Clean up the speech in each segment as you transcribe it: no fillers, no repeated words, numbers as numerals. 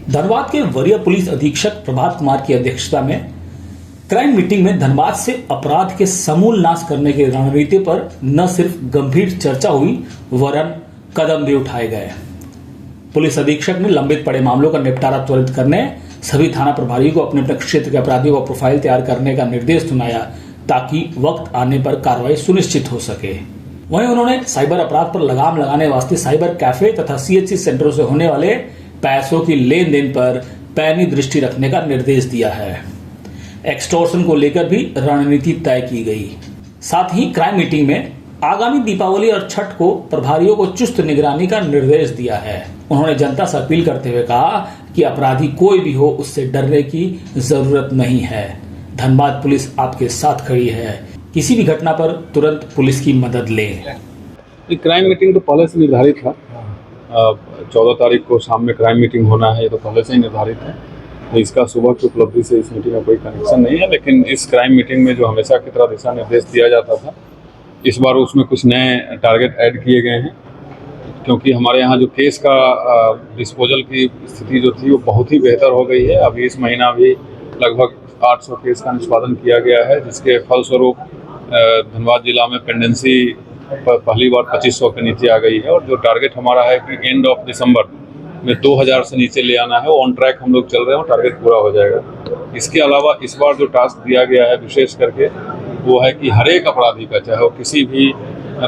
धनबाद के वरीय पुलिस अधीक्षक प्रभात कुमार की अध्यक्षता में क्राइम मीटिंग में धनबाद से अपराध के समूल नाश करने की रणनीति पर न सिर्फ गंभीर चर्चा हुई वरन कदम भी उठाए गए। पुलिस अधीक्षक ने लंबित पड़े मामलों का निपटारा त्वरित करने, सभी थाना प्रभारियों को अपने अपने क्षेत्र के अपराधियों का प्रोफाइल तैयार करने का निर्देश सुनाया ताकि वक्त आने पर कार्रवाई सुनिश्चित हो सके। वहीं उन्होंने साइबर अपराध पर लगाम लगाने वास्ते साइबर कैफे तथा सीएचसी सेंटरों से होने वाले पैसों की लेन देन पर पैनी दृष्टि रखने का निर्देश दिया है। एक्सटॉर्शन को लेकर भी रणनीति तय की गई। साथ ही क्राइम मीटिंग में आगामी दीपावली और छठ को प्रभारियों को चुस्त निगरानी का निर्देश दिया है। उन्होंने जनता से अपील करते हुए कहा कि अपराधी कोई भी हो उससे डरने की जरूरत नहीं है। धनबाद पुलिस आपके साथ खड़ी है, किसी भी घटना पर तुरंत पुलिस की मदद लें। क्राइम मीटिंग तो पहले से निर्धारित था। 14 तारीख को शाम में क्राइम मीटिंग होना है, ये तो पहले से ही निर्धारित है। तो इसका सुबह की उपलब्धि से इस मीटिंग में कोई कनेक्शन नहीं है, लेकिन इस क्राइम मीटिंग में जो हमेशा की तरह दिशा निर्देश दिया जाता था, इस बार उसमें कुछ नए टारगेट ऐड किए गए हैं, क्योंकि हमारे यहाँ जो केस का डिस्पोजल की स्थिति जो थी वो बहुत ही बेहतर हो गई है। अभी इस महीना भी लगभग 800 केस का निष्पादन किया गया है, जिसके फलस्वरूप धनबाद जिला में पेंडेंसी पहली बार 2500 के नीचे आ गई है। और जो टारगेट हमारा है कि एंड ऑफ दिसंबर में 2000 से नीचे ले आना है, वो ऑन ट्रैक हम लोग चल रहे हैं, टारगेट पूरा हो जाएगा। इसके अलावा इस बार जो टास्क दिया गया है विशेष करके वो है कि हर एक अपराधी का, चाहे वो किसी भी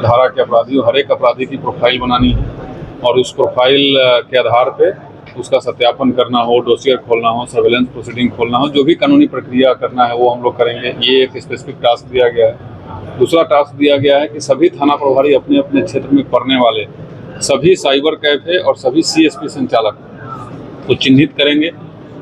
धारा के अपराधी हो, हर एक अपराधी की प्रोफाइल बनानी है और उस प्रोफाइल के आधार पे उसका सत्यापन करना हो, डोसियर खोलना हो, सर्वेलेंस प्रोसीडिंग खोलना हो, जो भी कानूनी प्रक्रिया करना है वो हम लोग करेंगे। ये एक स्पेसिफिक टास्क दिया गया है। दूसरा टास्क दिया गया है कि सभी थाना प्रभारी अपने अपने क्षेत्र में पड़ने वाले सभी साइबर कैफे और सभी सीएसपी संचालक को चिन्हित करेंगे,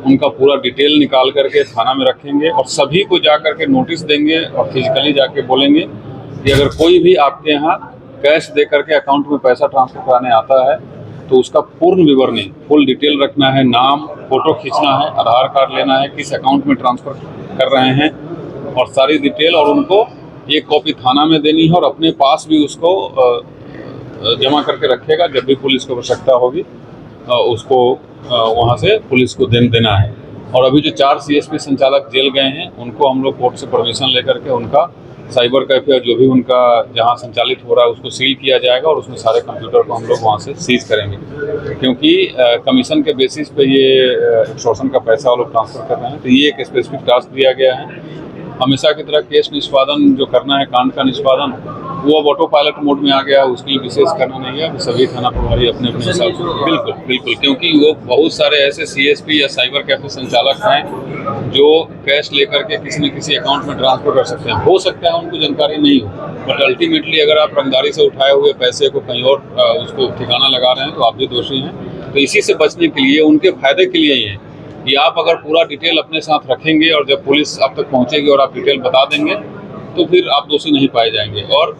उनका पूरा डिटेल निकाल करके थाना में रखेंगे और सभी को जा करके नोटिस देंगे और फिजिकली जाके बोलेंगे कि अगर कोई भी आपके यहाँ कैश दे करके अकाउंट में पैसा ट्रांसफर कराने आता है तो उसका पूर्ण विवरणी, फुल डिटेल रखना है, नाम, फोटो खींचना है, आधार कार्ड लेना है, किस अकाउंट में ट्रांसफर कर रहे हैं और सारी डिटेल, और उनको एक कॉपी थाना में देनी है और अपने पास भी उसको जमा करके रखेगा। जब भी पुलिस को आवश्यकता होगी उसको वहाँ से पुलिस को देना है। और अभी जो 4 सीएसपी संचालक जेल गए हैं उनको हम लोग कोर्ट से परमिशन लेकर के उनका साइबर कैफे जो भी उनका जहाँ संचालित हो रहा है उसको सील किया जाएगा और उसमें सारे कंप्यूटर को हम लोग वहाँ से सीज करेंगे, क्योंकि कमीशन के बेसिस पे ये एक्सटॉर्शन का पैसा वो लोग ट्रांसफर कर रहे हैं। तो ये एक स्पेसिफिक टास्क दिया गया है। हमेशा की तरह केस निष्पादन जो करना है, कांड का निष्पादन, वो अब ऑटो पायलट मोड में आ गया है, उसके लिए विशेष करना नहीं है। सभी थाना प्रभारी अपने अपने हिसाब से बिल्कुल, क्योंकि वो बहुत सारे ऐसे सीएसपी या साइबर कैफे संचालक हैं जो कैश लेकर के किसी न किसी अकाउंट में ट्रांसफर कर सकते हैं। हो सकता है उनको जानकारी नहीं हो, बट अल्टीमेटली अगर आप रंगदारी से उठाए हुए पैसे को कहीं और उसको ठिकाना लगा रहे हैं तो आप भी दोषी हैं। तो इसी से बचने के लिए, उनके फायदे के लिए ही है कि आप अगर पूरा डिटेल अपने साथ रखेंगे और जब पुलिस आप तक पहुंचेगी और आप डिटेल बता देंगे तो फिर आप दोषी नहीं पाए जाएंगे। और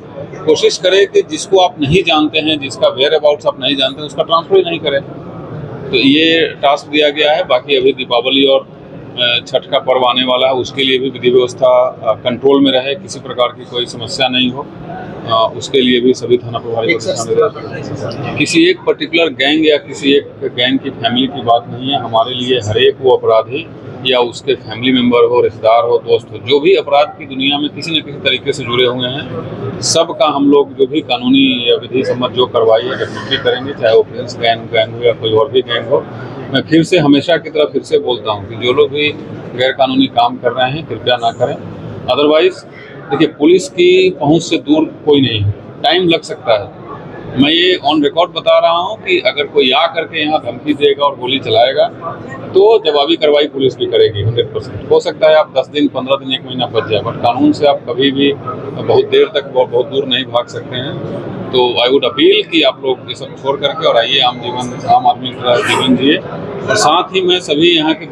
कोशिश करें कि जिसको आप नहीं जानते हैं, जिसका वेयर अबाउट्स आप नहीं जानते हैं, उसका ट्रांसफर ही नहीं करें। तो ये टास्क दिया गया है। बाकी अभी दीपावली और छठ का पर्व आने वाला है, उसके लिए भी विधि व्यवस्था कंट्रोल में रहे, किसी प्रकार की कोई समस्या नहीं हो, उसके लिए भी सभी थाना प्रभारी किसी एक पर्टिकुलर गैंग या किसी एक गैंग की फैमिली की बात नहीं है। हमारे लिए हर एक वो अपराधी या उसके फैमिली मेंबर हो, रिश्तेदार हो, दोस्त हो, जो भी अपराध की दुनिया में किसी न किसी तरीके से जुड़े हुए हैं, सबका हम लोग जो भी कानूनी या विधि सम्मत जो करवाई है डेफिनेटली करेंगे, चाहे वो प्रिंस गैंग हो या कोई और भी गैंग हो। मैं फिर से हमेशा की तरह फिर से बोलता हूँ कि जो लोग भी गैर कानूनी काम कर रहे हैं कृपया ना करें। अदरवाइज देखिए, पुलिस की पहुँच से दूर कोई नहीं है, टाइम लग सकता है। मैं ये ऑन रिकॉर्ड बता रहा हूँ कि अगर कोई आ करके यहाँ धमकी देगा और गोली चलाएगा तो जवाबी कार्रवाई पुलिस भी करेगी 100%। हो सकता है आप 10 दिन, 15 दिन, 1 महीना बच जाए, बट कानून से आप कभी भी बहुत देर तक बहुत दूर नहीं भाग सकते हैं। तो आई वुड अपील कि आप लोग ये सब छोड़ करके और आइए आम आदमी की तरह जीवन जिए। और साथ ही मैं सभी यहाँ के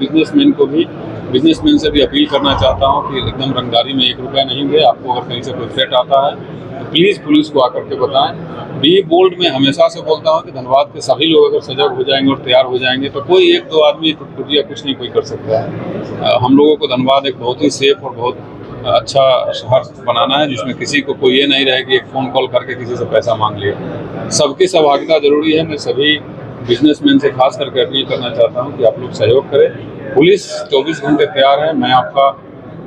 बिजनेसमैन से भी अपील करना चाहता हूँ कि एकदम रंगदारी में 1 रुपया नहीं दे। आपको अगर कहीं से कोई थ्रेट आता है तो प्लीज़ पुलिस को आकर के बताएं। बी बोल्ड में हमेशा से बोलता हूँ कि धनबाद के सभी लोग अगर सजग हो जाएंगे और तैयार हो जाएंगे तो कोई 1-2 आदमी टुटिया कुछ नहीं कोई कर सकता है। हम लोगों को धनबाद एक बहुत ही सेफ और बहुत अच्छा शहर बनाना है जिसमें किसी को कोई ये नहीं रहे कि एक फ़ोन कॉल करके किसी से पैसा मांग लिया। सबकी सहभागिता जरूरी है। मैं सभी बिजनेसमैन से खास करके अपील करना चाहता हूँ कि आप लोग सहयोग करें। पुलिस 24 घंटे तैयार है। मैं आपका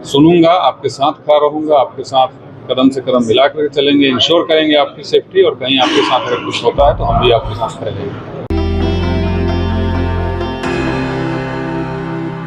सुनूंगा, आपके साथ खड़ा रहूंगा, आपके साथ कदम से कदम मिला कर चलेंगे, इंश्योर करेंगे आपकी सेफ्टी, और कहीं आपके साथ अगर कुछ होता है तो हम भी आपके साथ खड़े रहेंगे।